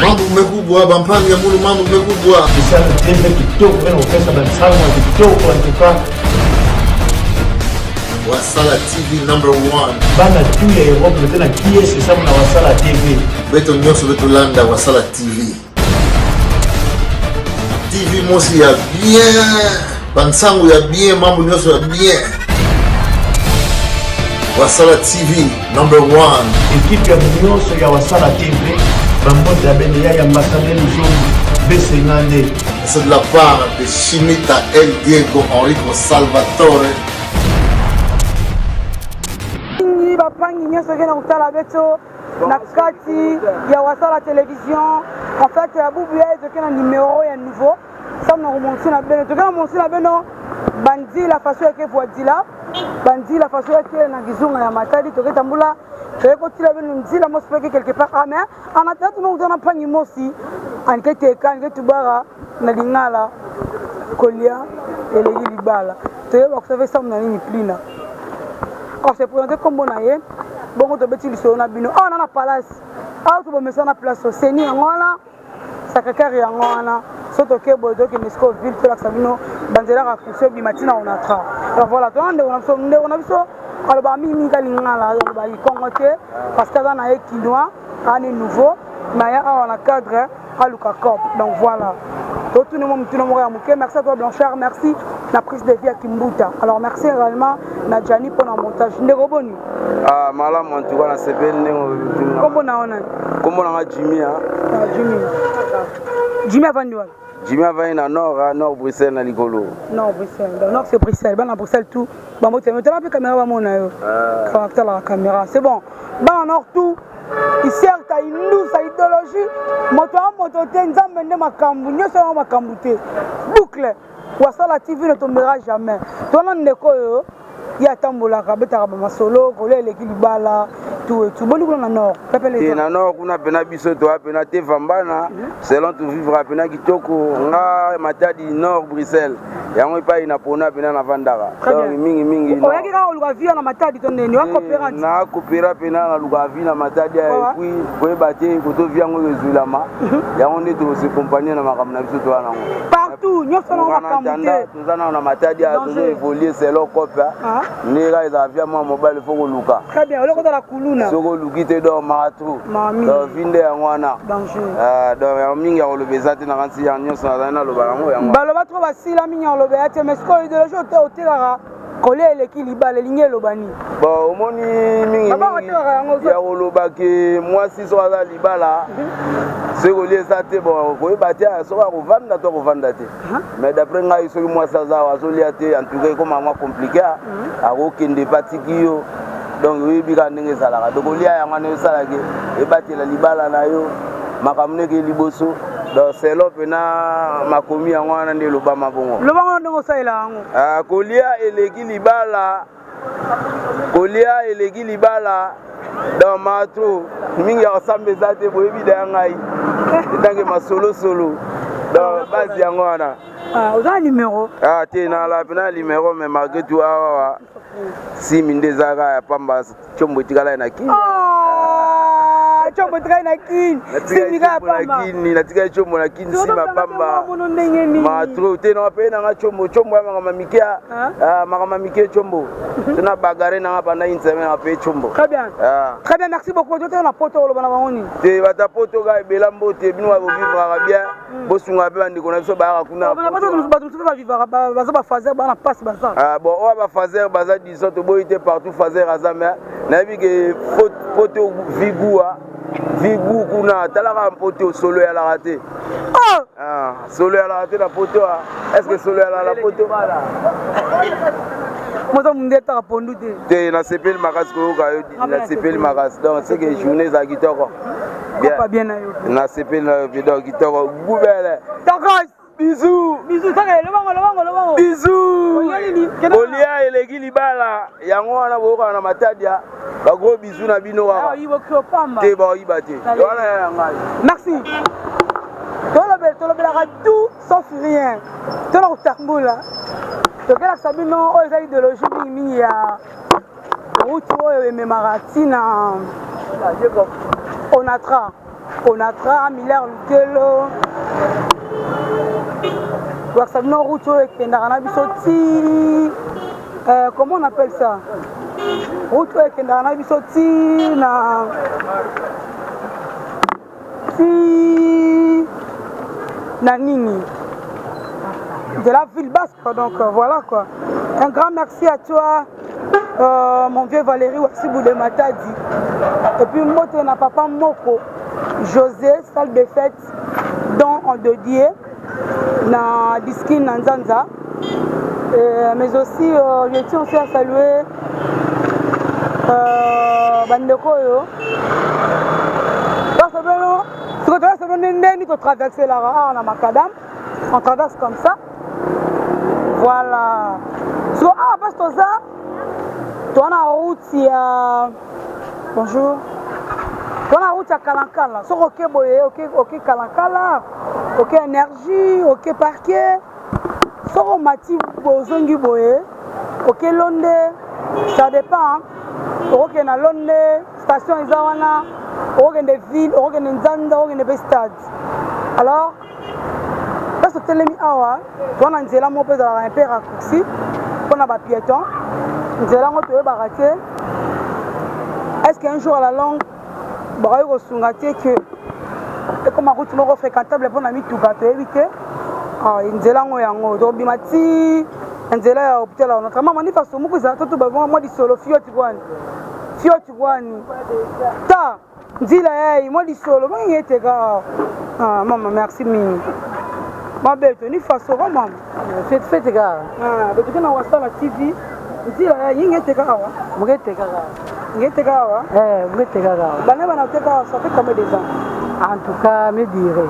Mambo mekubwa bampani ya mulu mambo mekubwa. Kisana tembe kitoko wena ufesa bansamu wa kitoko wa ntuka. Wasala TV #1. Bana tu ya Europe le tena kiesi samu na Wasala TV. Beto nyoso beto landa Wasala TV. TV mosi ya bien. Bansangu ya bien, mambo nyoso ya bien. Wasala TV #1. Ekipe ya nyoso ya Wasala TV. Bambote ya bende ya ambassadeur Zombi Besengande. C'est de la part de Chimita El Diego Enrico Salvatore. Bapangi nyoso kena kutala beto na kati ya Wasala Télévision. En fait ya bubu ya ezokena numéro ya nouveau. Ça na remonter na beno. Tokena monter na beno bandi la façon yake voadila. Bandi la façon yake na gizunga ya matadi toketa mbula. Toko tila beno ndila mo speke quelque part ah mais en attendant nous on a pangi mosi en kete kan ketu bara na lingala kolia elegi libala. Toyeba ko savait ça na nini plina. Quand c'est présenté comme bon aye, bon on te beti liso na bino. Ah on a palace. Ah to bomesa na place seni ngona. Sakakari ya ngona. Soto kebo doki Nesco ville to la sabino banzela ka kuso bi matina on atra. Alors voilà, to ande on a biso aloba mimi kalingala on ba ikongote parce que ça na e kinois, année nouveau, mais on a cadre à Luka Cop. Donc voilà. Tout le monde merci à toi Blanchard, merci la prise de vie à Kimbuta. Alors merci également Nadjani pour le montage. Ndegoboni. Ah malam en tout cas na sepel nengo. Comment na ona? Comment na Jimmy hein? Jimmy. Jimmy Avandiwa. Jimmy Avani na nord Bruxelles na Likolo. Nord Bruxelles. Donc nord c'est Bruxelles, ben na Bruxelles tout. Ba moto mais la caméra ba mona yo. Caractère la caméra, c'est bon. Ben nord tout. Il sert à une sa idéologie. Moto nzambe nde makambu nyoso na makambu te. Boucle. Wasala TV ne tombera jamais. Tona ndeko yo ya tambola ka betaka ba masolo kola eleki libala tout boni kuna na nord. Et na nord kuna pena biso to pena te vambana selon tu vivre pena kitoko nga matadi nord Bruxelles. Yango pa ina pona pena na vandaka. Donc mingi. O yaki ka oluka via na matadi to neni wa coopérative. Na coopéra pena na luka via na matadi et puis ko bate ko to via ngo ezulama. Yango nde to se compagnie na makamna biso to wana ngo. Partout nyoso na makambu te. Tuzana na matadi a toujours évoluer selon copa. Nega eza via moi mobile faut luka. Très bien, oloko la kuluna. Soko lukite do maratou. Do vinde yango wana. Danger. Do mingi ya kolobezate na kansi ya nyoso na loba yango yango. Baloba trop basila mingi ya lobeyate mais ko idéologie o tekaka kolia eleki libala lingi lobani. Bon omoni mingi ya koloba ke mwasi so aza libala. Soko liesa te bon ko ebate so ko vanda to ko vanda te. Mais d'après ngai soki mwasi aza wa so liate en tout cas comme moi compliqué a ko kende patiki yo. Donc oui bika ndenge salaka donc olia yango ne salake e batela libala na yo makamne ke liboso donc c'est l'opena makomi yango wana nde lobama bongo lobama ndongo saila yango kolia eleki libala dans matro mingi ensemble zate boyebi da ngai etange masolo donc base yango wana oza numéro te na la pena numéro mais malgré tout awa si mindezaka ya pamba chombo tikala na kini chombo tikala na kini simika pamba natika chombo na kini sima pamba matro te na pe na chombo ya makama mikia chombo tena bagare na bana inseme na pe chombo très bien merci beaucoup to na poto lo bana bangoni te bata poto ga ebela mbote bino ba vivre bien bosunga be ndiko na biso ba kuna ba vivre baza ba fazer bana passe baza bon on va fazer baza disons to boité partout fazer azame na bi ke poto vigu kuna talaka poto solo ya la raté solo ya la raté na poto est-ce que solo ya la poto moto mundeta pondu te na sepel makas ko ka na sepel makas donc c'est que journée za kitoko bien na yo na sepel na video kitoko gubele takos bisous taka lobango bisous olia eleki libala yango wana boka na matadia ba gros bisous na bino kaka te ba yiba te wana ya ngai merci tolobelaka tout sauf rien tona kotambula tokela sabino oyo eza idéologie mingi ya route oyo ememaka ntina onatra Onatra, Miller Lutelo. Waxabno route et Narana Bisoti. Comment on appelle ça? Route et Narana Bisoti. Nanini. De la ville basque, donc voilà quoi. Un grand merci à toi, mon vieux Valérie Wassibou de Matadi. Et puis moi, tu n'as papa Moko, José, salle de fête, dont on dédié, na Diskin Nanzanza. Mais aussi, je tiens aussi à saluer Bandekoyo. Parce que tu traverses la Raha, on a Macadam, on traverse comme ça. Voilà. So, parce que ça, tu as la route, il y a. Bonjour. Tu as la route à Kalankala. So, ok, boye, ok, Kalankala. Ok, énergie, ok, parquet. So, Mati, Bozongi, boye. Ok, Londe. Ça dépend. Ok, na Londe. Station Izawana. Ok, des villes. Ok, des Nzanda. Ok, des stades. Alors, parce que Telemi Awa, tu as un zéla mon peu de la impère raccourci, on a un piéton, un zéla mon peu de baraté. Est-ce qu'un jour à la longue, Barayo Sungate que, comme ma route moro fréquentable pour ami tout gâteau éviter, un zéla mon yango, donc bimati, un zéla au hôpital notre maman ni façon moi que ça tout besoin moi du solo fio tu vois ta Ndila hey moi du solo moi y était gars maman merci mille. Ma belle, tu es façon maman. Faites gars. Tu es dans la TV. Tu es là, il est gars. Vous êtes gars. Il est gars. Vous êtes gars. Bana bana te gars, ça fait combien de ans? En tout cas, me dirait.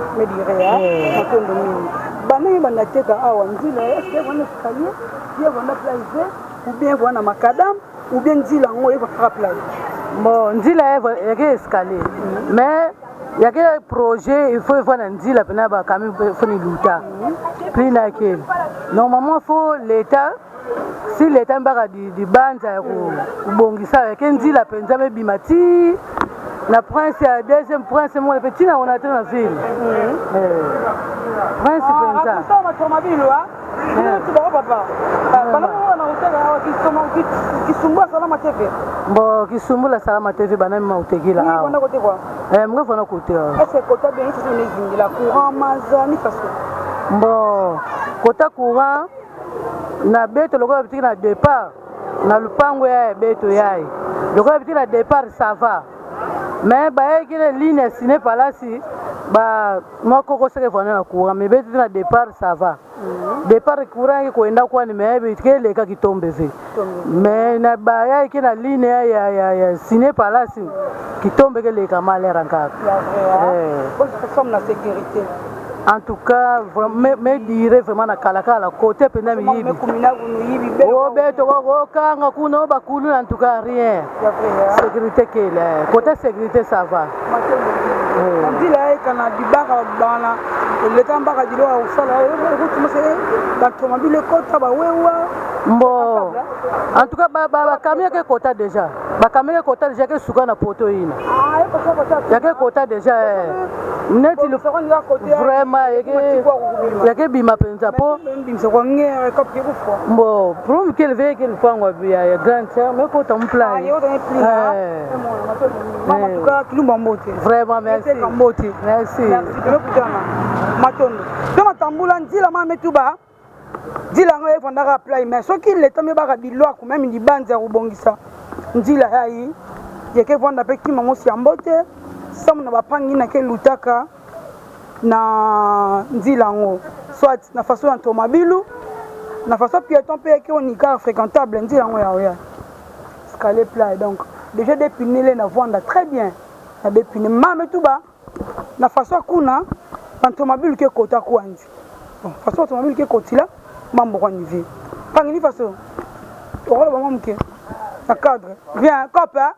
Bana bana te gars, on dit là, est-ce que vous êtes calé? Bien vous êtes plaisé ou bien vous êtes macadam ou bien dit là on est votre place. Bon, dit là il y a que escalier. Mais il y a des projets, il faut voir un deal à peine quand même faut ni lutter. Puis laquelle normalement faut l'État, si l'État n'a du banza ou bongisa, il y a un deal à peine jamais bimati. La prince, deuxième prince, moi le petit on a dans la ville. Prince c'est ça. Ça on a ma ville là. Bon, Kisumbula Salama TV, banane mautegi là. Moi, je côté. Est-ce que côté bien ici la courant mazani parce que bon, côté courant na beto le petit na départ, na lupango ya beto yayi. Le petit na départ ça va. Mais bah il y a une ligne ciné par là si bah moi koko seke vona na courant mais beto na départ ça va. Départ courant ko enda kwa ni mebe kile ka kitombe ve. Mais na ba ya ikina ligne ya ciné par là si kitombe kile ka malera nkaka. Bonne personne na sécurité. En tout cas, me dire vraiment na kalakala côté pena mi yibi. Oh beto ko kanga kuno ba kulu en tout cas rien. Sécurité kile. Côté sécurité ça va. On dit là kana dibaka bana le tamba dilo au sala route monsieur l'automobile kota ba wewa. Bon. En tout cas ba camion ke kota déjà. Ba camion ke kota déjà ke suka na poto ina. Ya ke kota déjà. Net il vraiment ya ke bima penza po. Bon, pour que le véhicule fangwa ya grand cher mais kota mon plan. En tout cas tout le monde vraiment merci. Merci. Matondo. Donc tambula ndila mama tuba. Ndila ngo efondaka apply mais soki leta me baka bilwa ko même libanza rubongisa. Ndila hayi yeke vonda pe kima mosi ambote. Samu na bapangi na ke lutaka na ndila ngo. Soit na façon automobilu na façon piéton pe ke onika fréquentable ndila ngo ya. Scalé plat donc déjà dépiné na vonda très bien. Na dépiné mama tuba. Na façon kuna automobile ke kota kwanzi bon façon automobile ke kotila mambo kwa nivi pangi ni façon orola ba mamke na cadre viens copa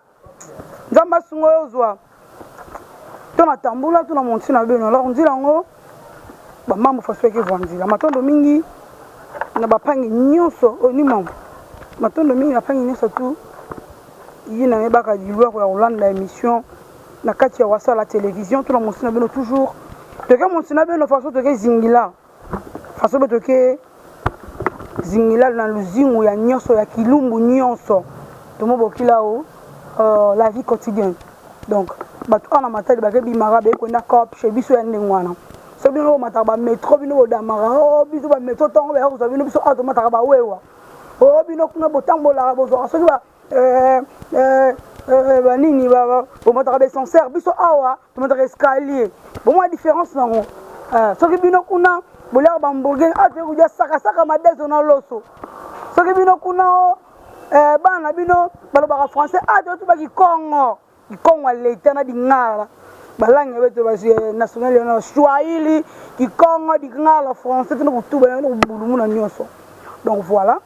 nzamba sungo yozwa tona tambula tona monti na beno alors ndila ngo ba mambo façon ke vwanzi la matondo mingi na ba pangi nyonso oni mambo matondo mingi na pangi nyonso tu yina me baka dilwa ko ya Hollande émission na kati ya wasa la télévision tuna monsina beno toujours toke monsina beno façon toke zingila façon be toke zingila na luzingu ya nyonso ya kilumbu nyonso tomo bokila o la vie quotidienne donc bato ana matali bakebi marabe ko na cop chez biso ya ndengwana so bino mataka ba métro bino damara o biso ba métro tongo ba ko so bino biso auto mataka ba wewa o bino kuna botambola bozo so ba banini ba mataka ba ascenseur biso awa to mataka escalier bon moi différence nango so bino kuna bola ba hamburger ate ko ja saka madezo na loso so bino kuna bana bino balobaka français ate to ba ki Congo l'État di ngala balangue beto basi national na Swahili di Congo di ngala français tino kutuba na kubulumu na nyonso donc voilà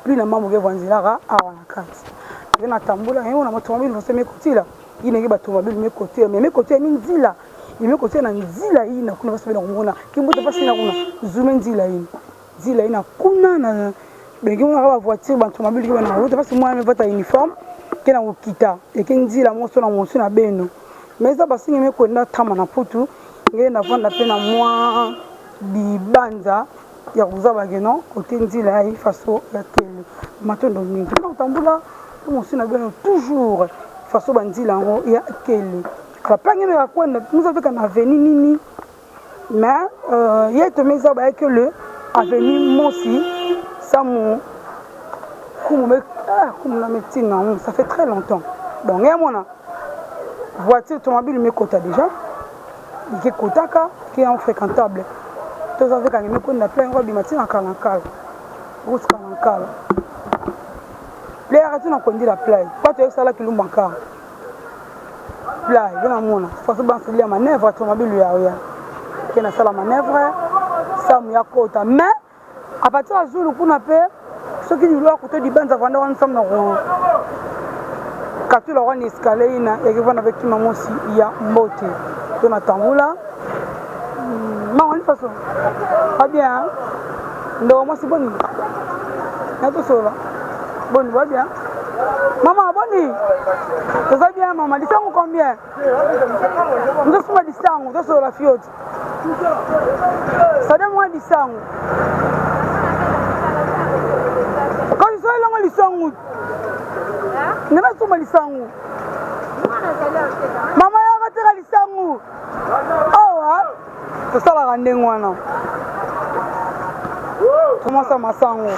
plus na mamu ke vanzilaka awana kati na tambula hiyo na matomabili no sema kutila ine ke batomabili mekote mais mekote ni nzila mekote na nzila hii na kuna basi na kumona kimbuta basi na kuna zume nzila hii na kuna na bengi mwana ka voiture batomabili ke na route basi moi me vata uniforme kena ukita ekinzila moso na moso na beno meza basingi me kwenda tama na putu ngenda vanda pe na mwa bibanza ya kuzaba geno kote nzila ya faso ya tele matondo mingi na utambula moso na beno toujours faso banzila ngo ya kele ala plangi me kwenda muza veka na avenue nini mais yeto meza ba que le avenue Mosi samu comme la médecine, ça fait très longtemps. Donc, il y a une voiture automobile, mais quota déjà. Il y a quota qui est infréquentable. Tous avec un numéro qu'on a plein de matin en Kalankal. Route Kalankal. Les arrêtés n'ont pas dit la plage. Pas de ça là qui l'ont manqué. Plage, il y a un monde. Il faut se balancer la manœuvre automobile, il y a rien. Il y a la manœuvre, ça, il y a quota. Mais, à partir de jour, on a fait. Ce qui nous doit côté du banc avant d'avoir une femme dans quand tu l'auras un escalier et que vous avez qui maman aussi il y a moté on attend là maman de façon pas bien non moi c'est bon là tout ça là bon va bien maman bonne ça va bien maman dis ça combien nous sommes à distance nous sommes la fiote ça donne moins distance lisangu ngena soma lisangu mama ya katela lisangu awa to sala kandengwana commence masango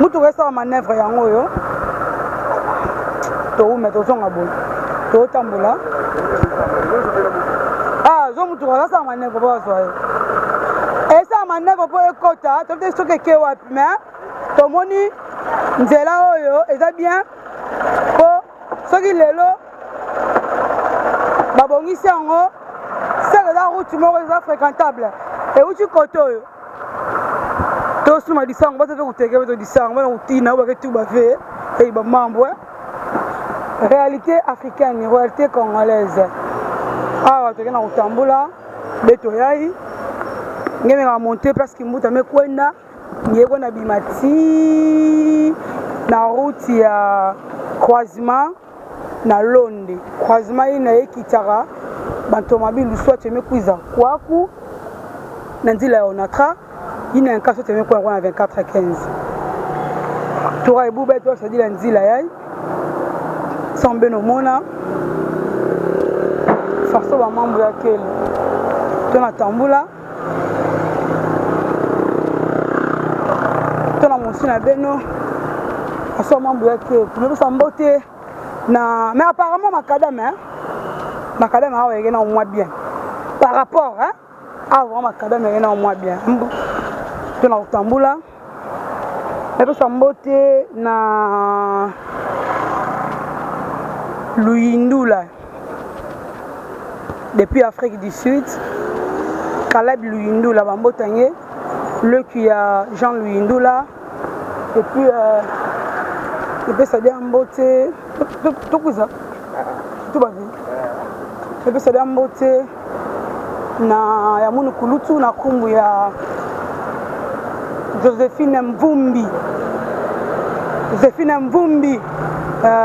mutu resa manœuvre yango yo to umeto songa bon to tambula zo mutu resa manœuvre ba so esa manœuvre po ekota to te soke ke wapi mais to moni nzela oyo eza bien po soki lelo babongisi yango seke eza route moko eza fréquentable euti kote oyo tosuma disango basafe kuteke beto disango bana kutina obake tu bafe ei bamambo réalité africaine réalité congolaise awa toke na kutambula beto yai ngemeka monte presque mbuta mekwenda ngeko na bimati na route ya croisement na Londe croisement ina ekitaka bantomabili soit emekuiza kwaku na nzila ya Onatra ina nkaso temekwa kwa 24-15 tora ebube to c'est dit la nzila yai sombe no mona faso ba mambo ya kele tona tambula tona monsina beno aso mambo ya kele tumepo sambote na mais apparemment macadam awa yeke na moins bien par rapport hein avant macadam yeke na moins bien tona kutambula mepo sambote na Luyindula depuis Afrique du Sud Caleb Luyindula bambotanye le qui a Jean Luyindula et puis ça dit ambote tout ça tout va bien et puis ça dit ambote na ya munu kulutu na kumbu ya Josephine Mvumbi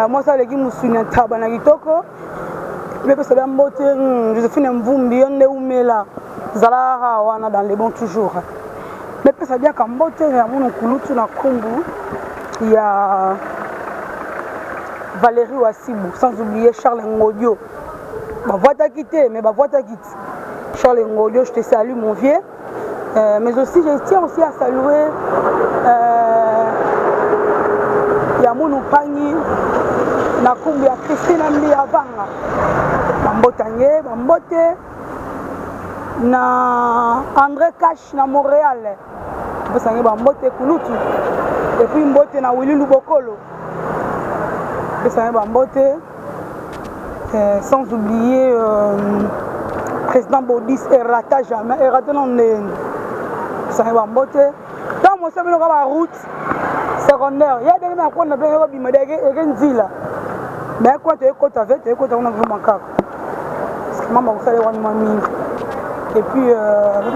moi ça legi musuna taba na kitoko Mais parce que la beauté, Joséphine Mvumbi, on est où mais là, Zalara, on a dans les bons toujours. Mais parce que bien qu'en beauté, il y a mon couloutu na Kumbu, il y a Valérie Wassibou, sans oublier Charles Ngodio. Ma voix t'a quitté, mais ma voix t'a quitté. Charles Ngodio, je te salue mon vieux. Mais aussi, je tiens aussi à saluer Yamoun Pani, Nakumbi, Christine Ambi Avanga, Bambotanye, Bambote, na André Cash na Montréal, Bambote Kouloutou, et puis Mbote na Willy Lubokolo, Bambote, sans oublier président Baudis Errata jamais, Errata non Bambote. Dans mon service, on va la route secondaire. Il y a des gens qui ont des gens mais quand tu es côté avec, tu es côté avec un macaque. Parce que maman, vous savez, on a et puis,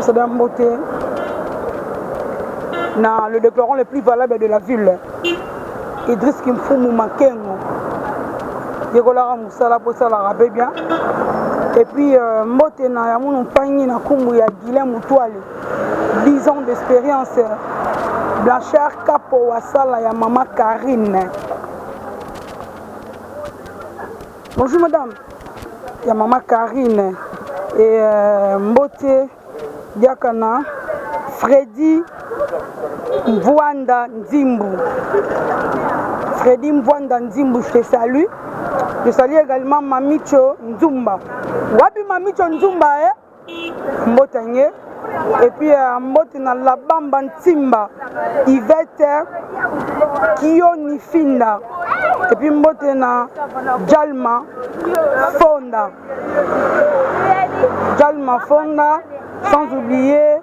c'est d'un beauté. Le déclarant le plus valable de la ville, Idriss Kimfoumou Makengo. Yegolara Moussala pour ça la rappelle bien. Et puis, Mbote na Yamoun Pagni na Kumbu ya Guilhem Moutouale. 10 ans d'expérience. Blanchard Capo Wassala ya Maman Karine. Bonjour madame. Ya Maman Karine. Et Mbote Diakana Freddy Mwanda Nzimbu. Freddy Mwanda Nzimbu, je te salue. Je salue également Mamicho Nzumba. Wapi Mamicho Nzumba, Mbotanye. Et puis Mbote na la Bamba Ntimba. Yvette Kioni Finda. Et puis Mbote na Jalma Fonda. Jalma Fonda. Sans oublier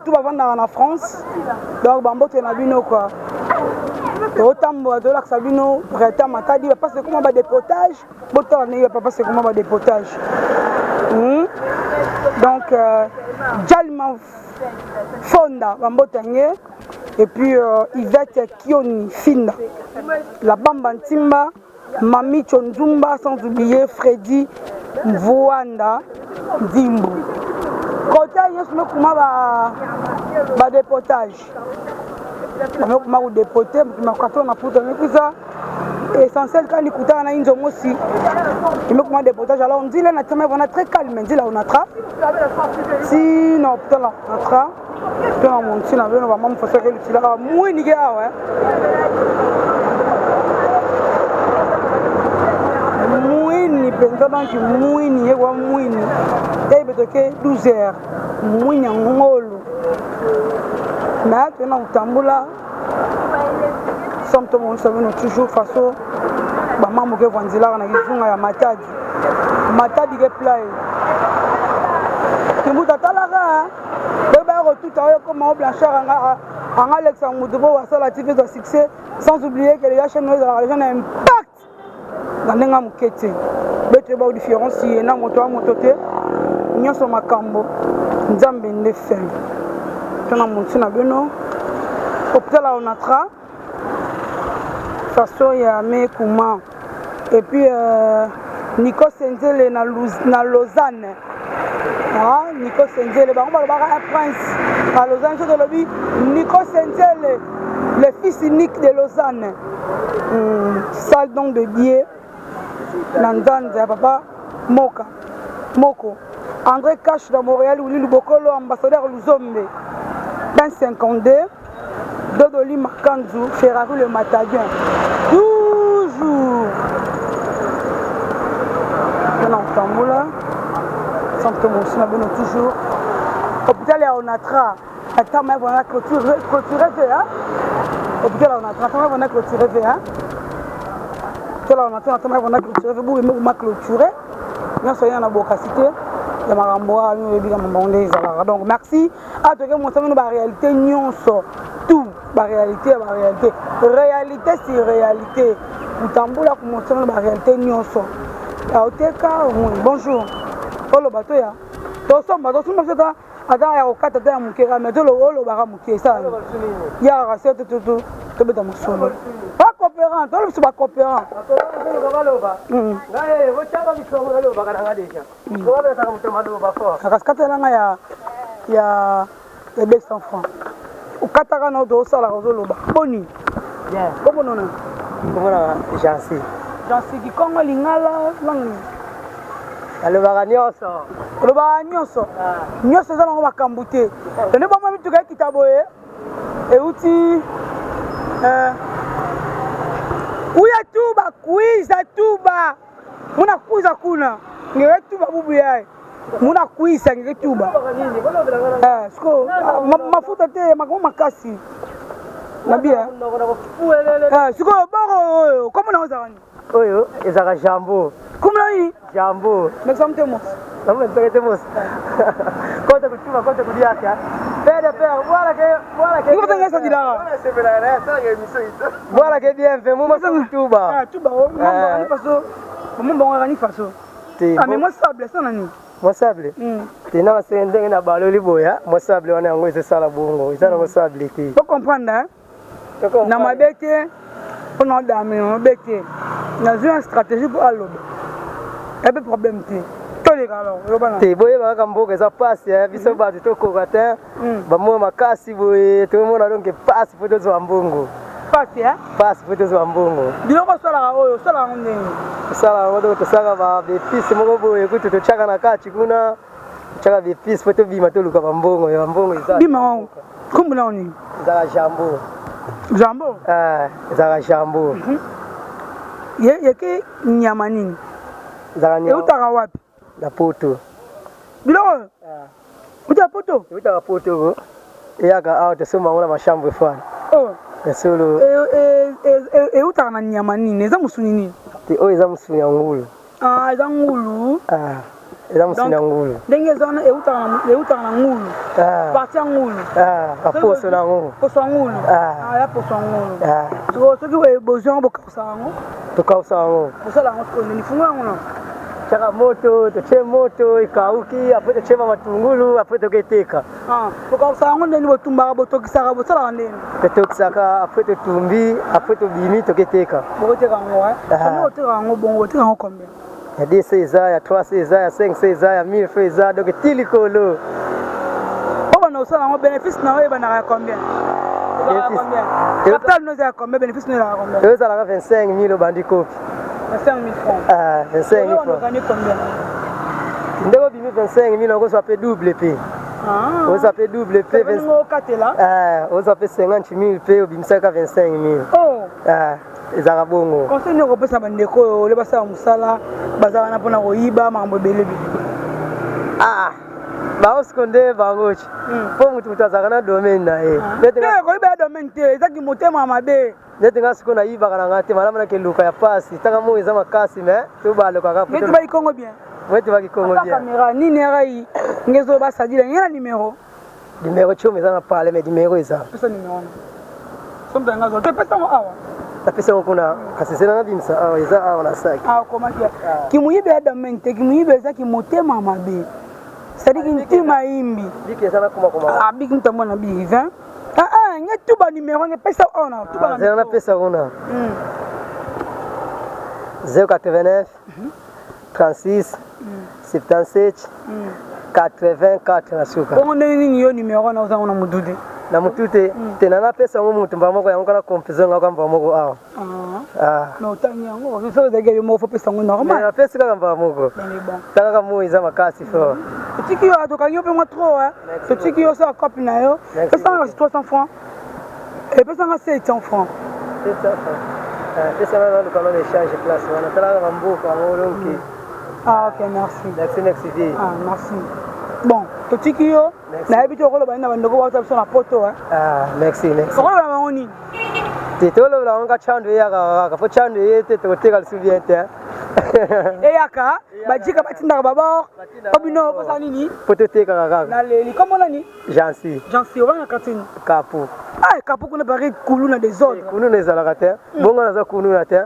tout va vendre en France. Donc Mbote na bino quoi. Autant de la Sabino, Breta Matadi, parce que comment va dépotage, Botan n'est pas parce que comment va dépotage. Donc, Jalma Fonda, Bambotanye, et puis Yvette Kioni Finda, la Bamba Ntimba, Mami Chonzumba, sans oublier Freddy Mwanda Dimbu. Côté, il y a un dépotage. Je suis dépoté, je suis essentiel quand il y a un aussi. Je suis dépotage. Alors on dit là, on est très calme, on dit là, on a tra. Si non, putain là, on a tra. Putain, on dit là, on va même faire que le là, mouille ni gars, ouais. Mouille ni pendant que mouille ni, quoi mouille ni. Et il y a 12 heures. Mouille ni ngolo. Mais tu es dans le tamboula, tout le monde savait toujours façon, maman qui vendait là, on a dit à Matadi, Matadi qui plaît. Tu me dis à la tout à l'heure comme un blanchard en Alexandre Moudoubo à ça la TV de succès, sans oublier que les chaînes de la région ont un impact dans les gens qui étaient. Mais tu vois la différence, si y a un moto à mototé, il y a un macambo, nous avons des faits. Hôpital à Onatra, façon il y a mes comment et puis Nico Senzele na Lausanne. Ah, Nico Senzele, on va un prince à Lausanne, je te le dis. Nico Senzele, le fils unique de Lausanne. Salle donc de Dieu, Nanzanza, papa Moka, Moko. André Cash de Montréal, Willy Lubokolo, ambassadeur Luzombe. 52, Dodoli Makanzu, Ferrari le Matadian. Toujours. On est en Tamboula. Centre Monsina Beno toujours. Hôpital à Onatra. Attends, mais on a clôturé, hein? Hôpital à Onatra. Attends, mais on a clôturé, hein? Hôpital à Onatra. Attends, mais on a clôturé. Vous avez clôturé. Bien sûr, il y a une bocacité. Donc merci à tout le monde. La réalité, tout la réalité, la réalité. Réalité, c'est réalité. Nous tamboula pour montrer la réalité. Bonjour. Oh le bateau ya. Tous sommes bateaux. Tout le monde est à au 4 à 1 mukera. Mais tout le monde est à mukera. Ça. Il y a tout. tobeta mosolo pas coopérant toi le pas coopérant akasikatelanga ya 200 francs okataka na oto osala ozoloba boni kobonona komona jansi kikongo lingala langi alobaka nyonso olobaka nyonso eza nango makambo te ene bamwa mituka ekita boye euti kuya tuba kuiza tuba muna kuiza kuna ngeke tuba bubu yaye muna kuisa ngeke tuba siko mafuta te makamo makasi nabia siko boko oyo komona ozakani oyo ezaka jambo komona nini jambo mexamte mos namumpekete mos kote kuchuma kote kudiaka pere voilà ngesa dilaka voilà que bien fait moi tuba ni faso mambo ngani faso mais moi sable ça nani moi sable tina basende na baloli boya moi sable wana yango ezesala bongo ezana mo sable te to comprendre na mabete on a dame mabete na une stratégie pour aloba pas de problème te te boye baka mboka eza pasi biso bato tokoka te bamwa makasi boye tomona donc pasi po tozwa mbongo pasi po tozwa mbongo biloko osalaka oyo osalaka ngo ndenge osala yango donc tosala bepisi moko boye kuti totyaka na kati kuna totyaka bepisi po tobima toluka bambongo bambongo eza bima kombona o nini ezaka jambo ezaka jambo yeke nyama nini eutaka wapi na poto biloko uta poto utaka poto eyaka awa tosomba yango na mashambre fwana esolo eutaka na nyama nini eza mosuni nini te oyo eza mosuni ya ngulu eza ngulu eza mosuni ya ngulu ndenge eza wana eutaka na ngulu parti ya ngulu baposo na yango poso ya ngulu ya poso ya ngulu soki besoin yango bokausa yango tokausa yango bosala yango sikondeni fungo yango na chaka moto totie moto ikauki apre tochema matungulu apre toketeka tokausa yango ndeni botumbaka botokisaka bosalaka ndeni totokisaka apre totumbi apre tobimi toketeka bokoteka yango soki oteka yango bongo boteka yango combien ya 10 eza ya 3 eza ya 5 eza ya 1000 francs eza donc ti likolo obana osala yango bénéfice na oyo ebanaka ya combien capital no eza ya combien bénéfice no ezalaka combien ezalaka 25 000 obandi kopi 25 000 francs 25 000 francs ndeko bimi 25 000 okozwa pe double pe okozwa pe double pe okozwa pe 50 000 pe obimisaka 25 000 ezalaka bongo conseil nini okopesa bandeko oyo ole basala mosala bazala wana mpona koyiba makambo ebelebi baosiko nde bangoci mpo mutu azalaka na domaine na ye koyiba ya domaine te ezaki motema mabe neti nga sikoyo nayibaka na nga te malamu nake luka ya pasi ntanga mo eza makasi me to balokaka meti bakikongo bien meti bakikongo bien caméra nini erai ngezo basadila nge na numero tiomo eza na pale me numero eza pesa numero somtangazo te pesa ngo awa napesa ngo kuna kasi eza nanga bimisa awa eza awa na saki komaki kimuyibe ya domaine te kimuyibe ezaki motema mabe c'est-à-dire ntima yimbi biki eza nakoma biki ntambo na biki nge tuba numero nge pesa ona tuba na pesa ona 089 36 77 84 na suka bongo ndenge nini yo numero na ozango na mutu te na mutu te te na pesa ngo mutu mba moko yango kana kompizo nga kamba moko awa mais otangi yango so ezalaki yo moko fo pesa ngo normal na pesa kaka mba moko taka mo eza makasi fo tiki yo atokangi yo mpe mwa trop totiki yo osala cope na yo pesanga 300 francs epesanga 700 francs pesanga na lukano na échange place wana talaka bamboka yango lonki ok merci merci bon totiki yo nayebi te okoloba nini na bandeko bauta biso na poto merci okoloba bango nini te tolobela ngo ka chando eyaka kaka fo chando eye te tokoteka lisu bien te eyaka bajika batindaka babor obino posala nini po totekaka kaka naleli komona ni jansi ovanga katini kapu kapu kuna pari kulu na desordre kununa ezalaka te bongo naza kununa te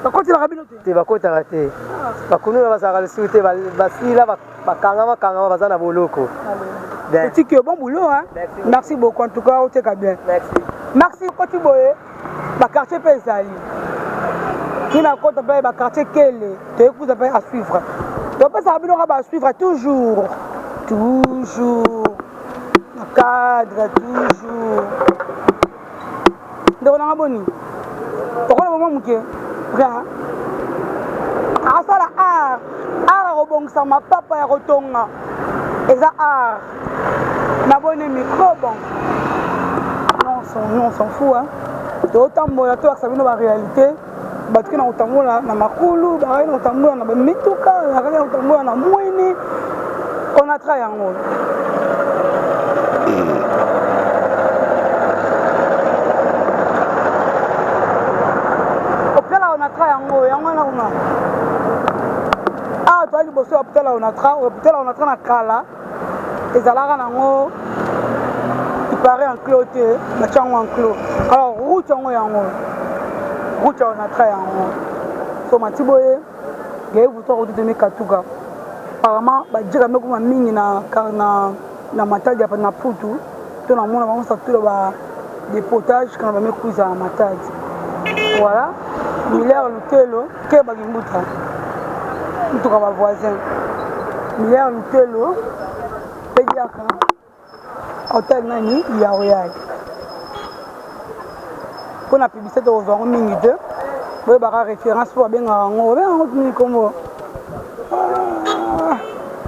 bakotelaka bino te bakotaka te bakununa bazalaka lisu te basila bakangama baza na boloko otiki yo bon boulot merci beaucoup en tout cas oteka bien merci koti boye quartier pe ezali kina kota pe ba quartier kele te kuza pe à suivre donc ça bino ba suivre toujours le cadre toujours donc on a boni pourquoi le moment muke rien asala art robongisa mapapa ya kotonga eza art na boni micro bon non on s'en fout hein totambola toyakisa bino baréalité batuki na kotambola na makulu bakaki na kotambola na bamituka bakaki na kotambola na mwini on atra yango opitala on atra yango wana kuna awa toali liboso ya opitala on atra na kala ezalaka nango paraît enclos te batiango enclos alors route yango route on atra yango so mati boye gaye vuto route de Katuga apparemment bajika mekuma mingi na matadi apa na putu to na mona bango sakutula ba dépotage kana bamekuza na matadi voilà Miller Lutelo ke bagimbuta ntuka ba voisin Miller Lutelo pediaka hôtel nani ya royal pour la publicité aux gens mingi deux boye baka référence pour benga ngo benga tuni comme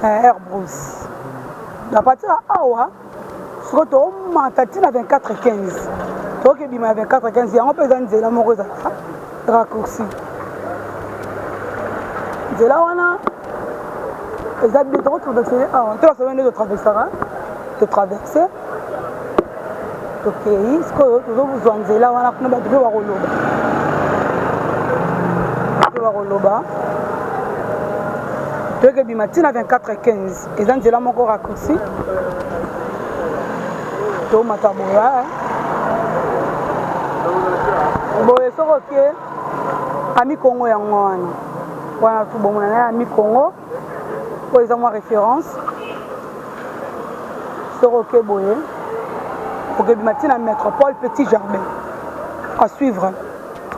Airbus la partie awa surtout matatina 24:15 donc il bima 24:15 yango pesa nzela moko za raccourci nzela wana eza bien de traverser awa to ça vient de traverser ok sikoyo tozozwa nzela wana kuna bato mpe bakoloba toyeke bima ntina 24:15 eza nzela moko raccourci tomata boya boye soko oke ami Congo yango wana tobomona na ye ami Congo oyo eza mwa référence soko oke boye okebima ntina métropole petit jardin à suivre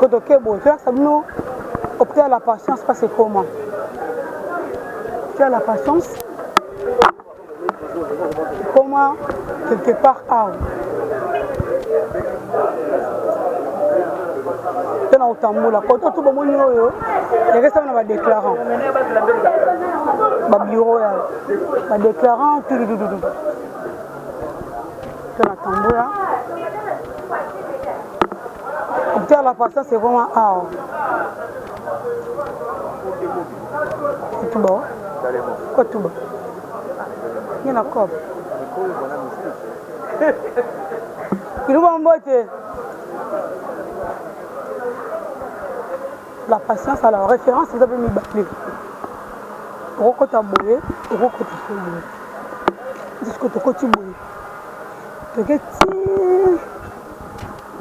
quand ok boye toyakisa bino opter la patience parce que comment la patience comment quelque part tena otambola koto tu bomoni oyo ekesama na badéclarant babureau ya badéclarant tududududu tena tambola opter la patience c'est comment tout bon quoi tout bon il y en a quoi il va en boîte la patience à la référence vous avez mis battu rokota boye rokota boye jusqu'au côté boye peut-être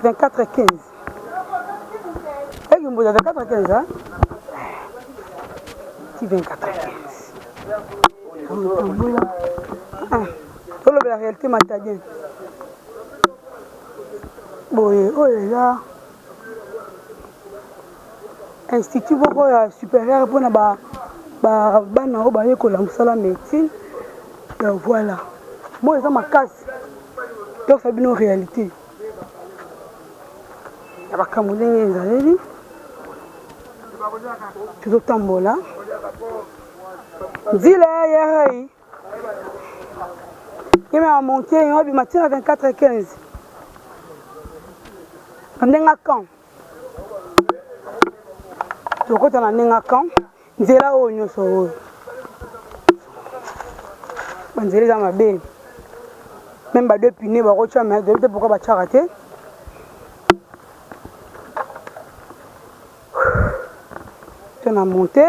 24:15 et vous avez 24:15 hein 24:15 la réalité matadienne boye oh là institut boko ya supérieur mpona bana oyo bayekola mosala médecine voilà moi eza makasi tokosa bino réalité ya bakambo ndenge ezaleli tozotambola nzela yehei yeme ya montie obima ntina 24:15 ndenge akan tokota na ndenge akan nzela oyo nyonso oyo banzela eza mabe meme ba deux pine bakotya me debi te pourkui batyaka te tona monte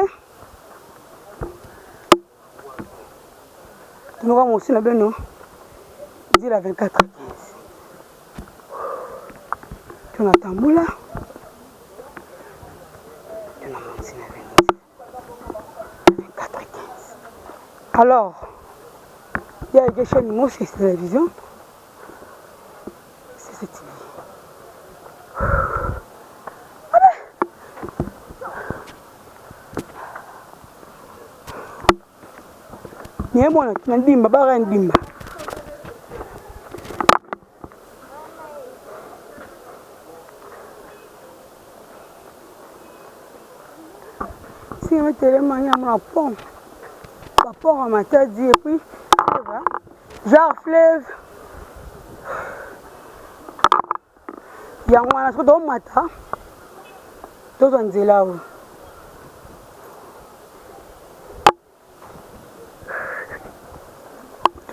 tonoka mosi na beno nzela 24:15 tona tambula tona mosi na beno 24:15 alors il y a des chaînes moi c'est télévision c'est cette TV Ni mona na ndimba bara ndimba. Si on tellement y a mon pont. Rapport à ma tête et puis genre fleuve. Yango wana sodo mata. Toto nzela o.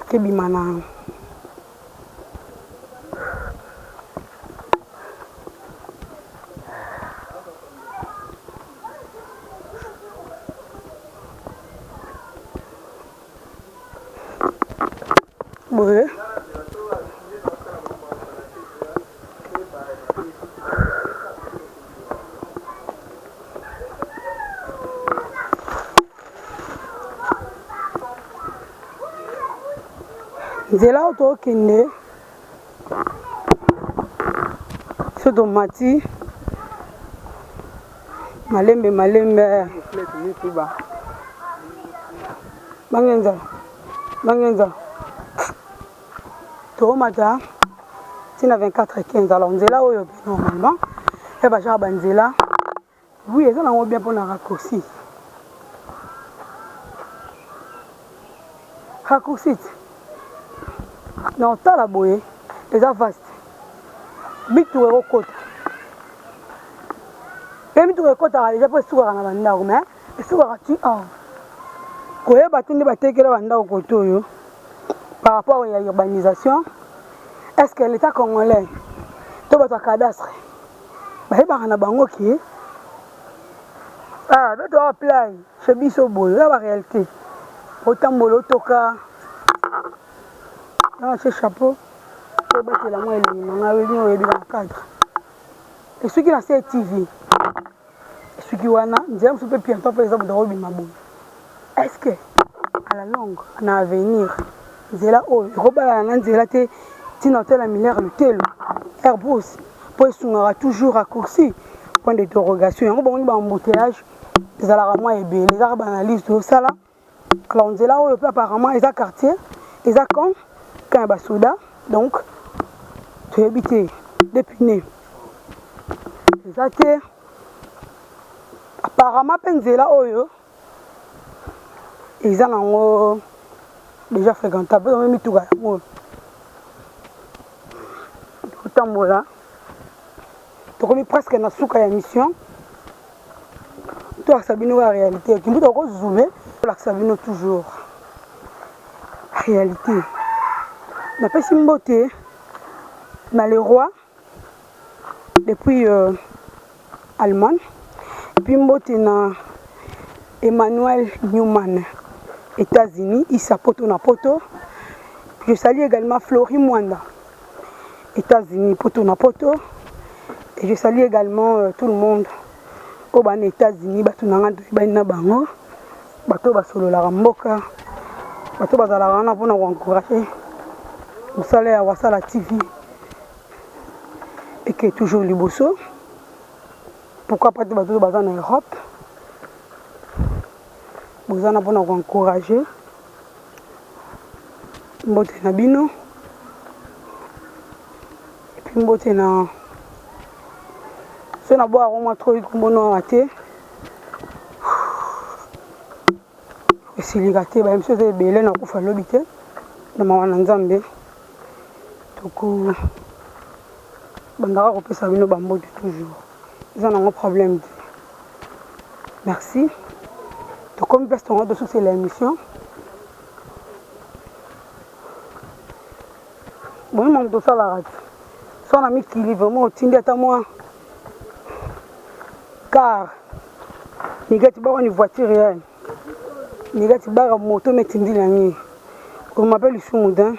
Kebimana. Oui. Nzela otokende soto mati malembe bangenza tomata tina 24:15 alors nzela oyo normalement et ba jaba nzela oui eza nango bien pour na raccourci non tala boye eza vaste bitu ekokota pe bitu ekokota déjà po esukaka na bandako mais esukaka ti koyeba te nde batekela bandako kote oyo par rapport à l'urbanisation. Est-ce que l'État congolais to bato cadastre bayebaka na bango ki beto apply chez biso boye ya ba réalité otambola otoka ce chapeau obatela mwa elengi nanga webi oyebi na cadre esuki na CTV esuki wana nzela mosusu mpe pianto mpe eza boto obima boye est-ce que à la longue na avenir nzela oyo ekobalana na nzela te ntina otala milliard lutelo airbus mpo esungaka toujours raccourci point d'interrogation yango bango baembouteillage ezalaka mwa ebele ezaka baanalyse tosala alors nzela oyo mpe apparemment eza quartier eza quand ya basoda donc toyebi te depine eza te apparemment mpe nzela oyo eza nango déjà fréquentable donc mituka yango totambola tokomi presque na suka ya mission tolakisa bino ya réalité kimbu tokozoome tolakisa bino toujours réalité napesi mbote na le roi depuis Allemagne et puis mbote na Emmanuel Newman États-Unis, Issa Poto na Poto. Je salue également Florie Mwanda, États-Unis, Poto na Poto. Et je salue également tout le monde au ban États-Unis, bato na ngando na bango, bato basolo la ramboka, bato bazala rana pour nous encourager. Vous salez à Wasala TV et qui est toujours liboso. Pourquoi pas de bato bazana en Europe? Vous en avez pour encourager. Mbote na bino. Et puis mbote na. C'est na boire au moins trop comme on a été. Et si les gâtés, même si c'est belé na kufa lobité. Na mawana nzambe. Toko. Bandara kopesa bino bambote toujours. Ils en ont un problème. Merci. Donc comme restaurant de c'est l'émission. Bon, il tout ça la rate. Son ami qui livre moi tinde à moi. Car il y a une voiture réelle. Il y a une moto mais tinde la nuit. On m'appelle Soumoudin.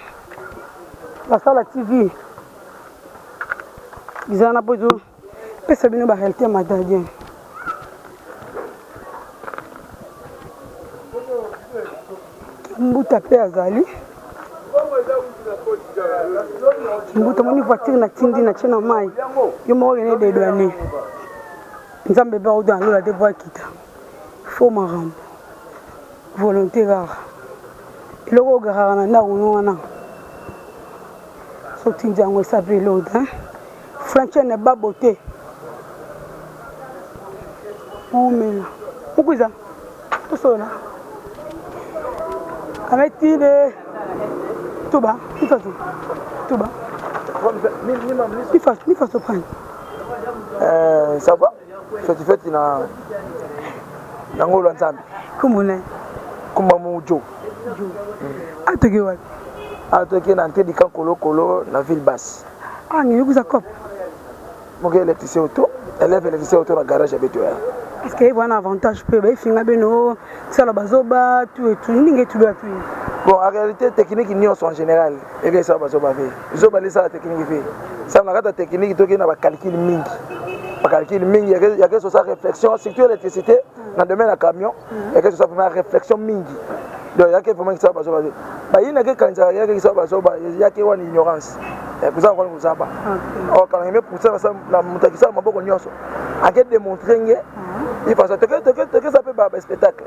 La salle la TV. Ils en ont pas de. Pesa bino ba réalité madadien. Mbuta pe azali mbuta moni voiture na tindi na chena mai yo mo ngene de douane nzambe ba odan lola de bois kita fo maram volonté rare eloko ogaraka na ndako no wana sotindi yango esape elode franchine babote omela mokwiza tosola ametile tuba ifaso tuba ifaso prendre ça va feti na ngolo nzambe kumune kumba mujo atoke wapi atoke na ntedi kan kolo na ville basse ngi yukuza cop moke électricien auto élève électricien auto na garage ya beto ya est-ce que voilà avantage peut ba finga beno sala bazoba tout et tout ninge tout tout bon en réalité technique ni en général et bien ça bazoba fait zoba les ça technique fait ça na kata technique toke na ba calcul mingi il y a que ça réflexion surtout l'électricité dans domaine à camion il y a que ça vraiment réflexion mingi donc il y a que vraiment ça bazoba bah il y a que quand il y a que ça bazoba il y a que une ignorance pour ça on vous a pas quand on met pour ça la montée ça maboko nyonso a que démontrer que il faut ça que ça peut ba spectacle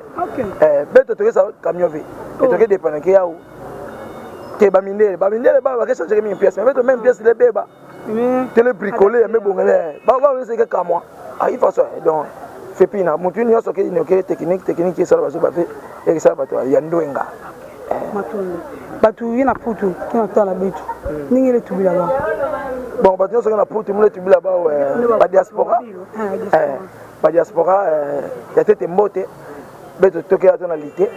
beto to que ça camion vie et to que dépendre que yaou que ba mindele ba que changer une pièce mais beto même pièce les beba télé bricolé mais bon ba c'est que comme moi il faut ça donc fait pina mutu nyonso que une technique qui ça bazoba fait et ça bato ya ndoenga matondo batu yina putu kina tala betu ningi le tubila ba bon batu nyonso na putu mule tubila ba ba diaspora ba diaspora ya tete mbote beto toke atona lité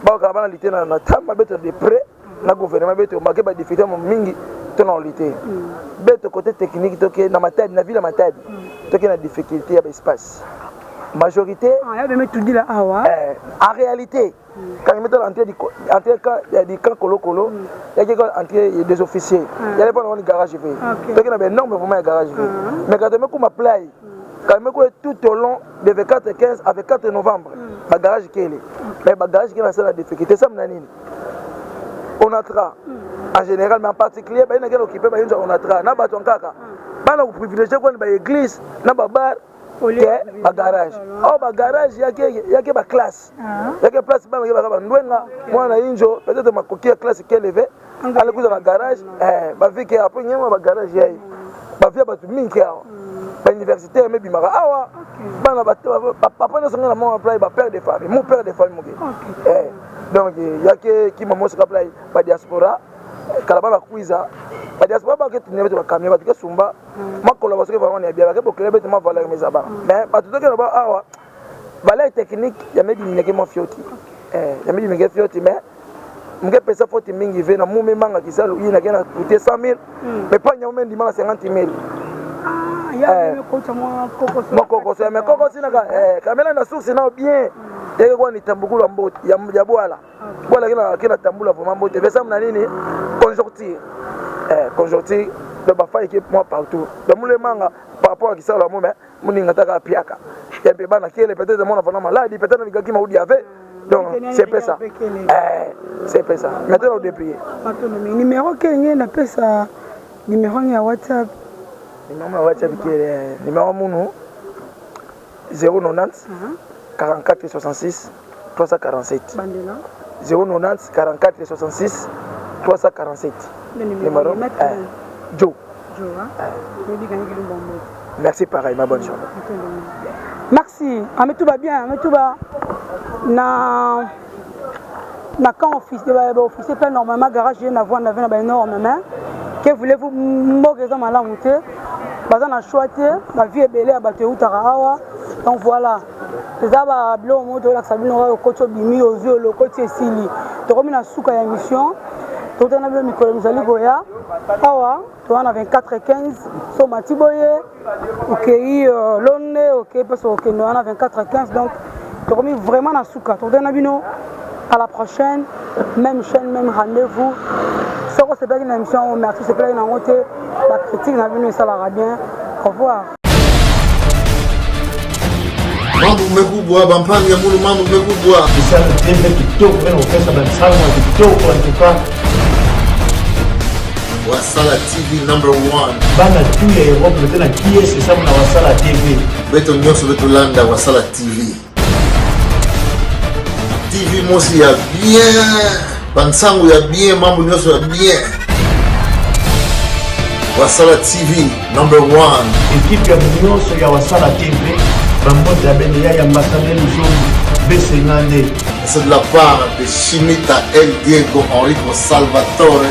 ba ka bana lité na tamba beto de près na gouvernement beto make ba difficulté mingi tona lité beto côté technique toke na matadi na ville matadi toke na difficulté ya espace majorité en réalité quand ils mettent l'entrée du camp Colo il y a quelqu'un des officiers il y a pas de garage donc il y a énorme vraiment garage mais quand on me play quand on tout au long de 24-15 à 24 novembre le garage qui est mais le garage qui est la difficulté ça on a en général mais en particulier il y a qui occupé on a na baton kaka bana privilégié quoi ba église na ba bar ba garage ba garage yake ba classe yake place ba ba ndwenga mwana injo peut-être makoki classe qui élevé ala kuza na garage ba vike après nyama ba garage yayi ba via ba mingi awa ba université mais bimaka awa bana ba papa ne songa na mon apply ba père de famille mon père de famille donc yake ki mamo se apply ba diaspora kala ba kuiza ba diaspora ba ke tinebe ba kamia ba ke sumba makolo ba soke vraiment ya bien ba ke bokele bete ma valeur mes aba mais ba tout que ba awa valeur technique ya medi neke mo fioti ya medi neke fioti mais mge pesa foti mingi ve na mume manga kisalo ina kena coûter 100 000 mais pas nyamo mendi manga 50 000 ya ko tamo koko so mais koko sina ka kamela na source na bien yeke kwa ni tambukula mbote ya bwala kina tambula vraiment mbote pesa mna nini conjoncture de bafa équipe moi partout de moule manga par rapport à kisalo la mume muninga taka piaka ya bebana kile peut-être mon enfant malade peut-être ngaki maudi avait donc c'est pas ça c'est pas ça maintenant on déplier numéro kenye na pesa numéro ya WhatsApp numéro munu 090 44 66 347 090 44 66 347 numéro Joe. Merci pareil, ma bonne journée. Merci. Ametouba bien, ametouba na quand officier pas normalement garage na voix na vena ba énormément. Que voulez-vous mogeza mala monter? Baza na choité, ma vie est belle à bateau utarawa. Donc voilà. Les aba blo moto la sabino ko kocho bimi ozio lo koche sili. To comme na suka ya mission. Donc on a vu Mikolo Mzali Goya. Awa, tu en as 24-15 sur Matiboye. Ok, l'onne, ok, parce que nous en a 24-15. Donc, tu as remis vraiment dans Souka. Donc, on a vu nous à la prochaine. Même chaîne, même rendez-vous. Ça, c'est pas une émission. Merci, c'est pas une honte. La critique, on a vu nous, ça l'ara bien. Au revoir. Mambo umekubwa bampani ya mulu mambo umekubwa. Kisha tende kitoko bena upesa bansala na kitoko antuka. Wasala TV #1. Bana tu ya Europe tena qui est ça na Wasala TV. Beto nyonso beto landa Wasala TV. TV mosi ya bien. bansango ya bien mambo nyonso ya bien. Wasala TV #1. Équipe ya nyonso ya Wasala TV bambote ya bene ya ambassadeur Zombi Besengande. C'est de la part de Chimita El Diego Enrico Salvatore